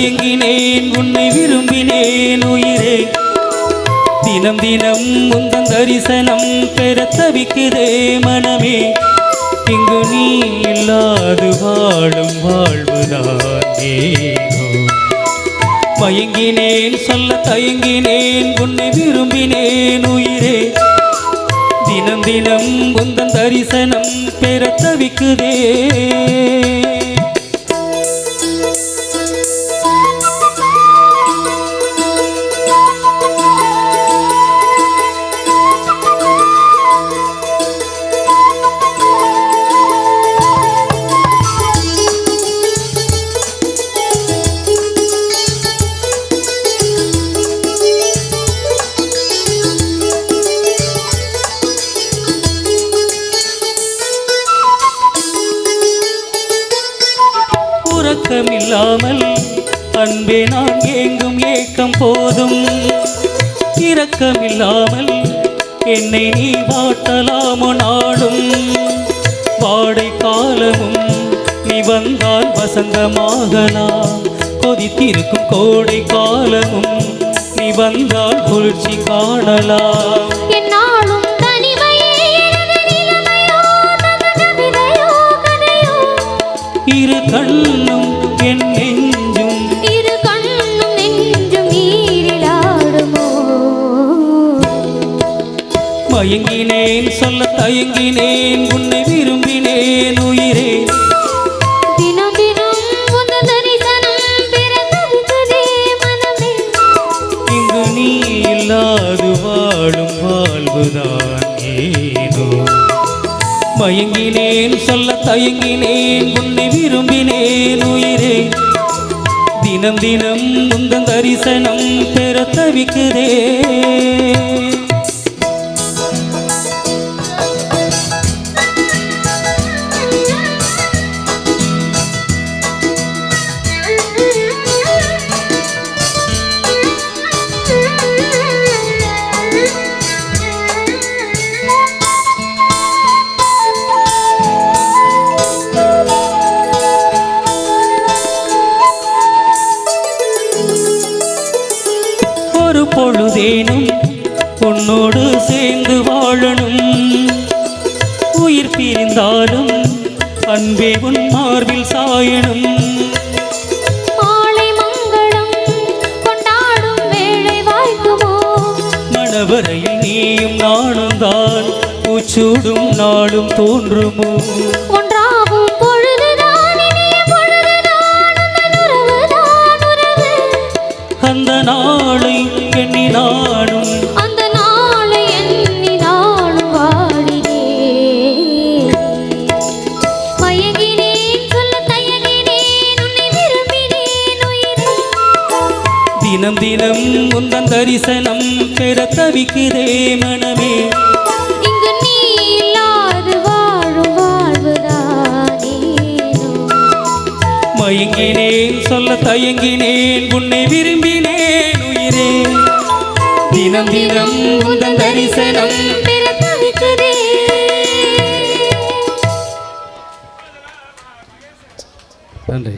தயங்கினேன் உன்னை விரும்பினேன் உயிரே தினம் தினம் உந்தன் தரிசனம் பெற தவிக்குதே மனமே இங்கு நீ இல்லாது வாழும் வாழ்வுதான் ஏனோ மயங்கினேன் சொல்ல தயங்கினேன் உன்னை விரும்பினேன் உயிரே தினம் தினம் உந்தன் தரிசனம் பெற தவிக்குதே இரக்கமில்லாமல் அன்பே நான் ஏங்கும் ஏக்கம் போதும் இரக்கமில்லாமல் என்னை நீ வாட்டலாமோ நாடும் வாடை காலமும் நீ வந்தால் வசந்தமாகலாம் கொதித்திருக்கும் கோடை காலமும் நீ வந்தால் குளிர்ச்சி காணலாம் இரு கண்ணும் என் நெஞ்சும் இரு கண்ணும் நெஞ்சும் நீரிலாடுமோ மயங்கினேன் சொல்ல தயங்கினேன் உன்னை விரும்பினேன் உயிரே தினம் தினம் உந்தன் தரிசனம் பெற தவிக்குதே மனமே இங்கு நீ இல்லாது வாழும் வாழ்வுதான் ஏனோ மயங்கினேன் சொல்ல தயங்கினேன் உன்னை விரும்பினேன் உயிரே தினம் தினம் உந்தன் தரிசனம் பெற தவிக்குதே பொழுதேனும் உன்னோடு சேர்ந்து வாழணும் உயிர் பிரிந்தாலும் அன்பே உன் மார்பில் சாயணும் மாலை மங்களம் கொண்டாடும் வேளை வாய்க்குமோ மணவரையில் நீயும் நானும் தான் பூச்சூடும் நாளும் தோன்றுமோ ஒன்றாகும் பொழுதுதான் இனிய பொழுதுதான் உறவுதான் உறவு அந்த நாளை எண்ணி நானும் அந்த நாளை எண்ணி நானும் வாடினேன் மயங்கினேன் சொல்ல தயங்கினேன் உன்னை விரும்பினேன் உயிரே தினம் தினம் உந்தன் தரிசனம் பெற தவிக்குதே மனமே இங்கு நீ இல்லாது வாழும் வாழ்வுதானேனோ மயங்கினேன் சொல்ல தயங்கினேன் உன்னை விரும்பினேன் உயிரே தினம் தினம் உந்தன் தரிசனம் பெற தவிக்குதே நன்றி.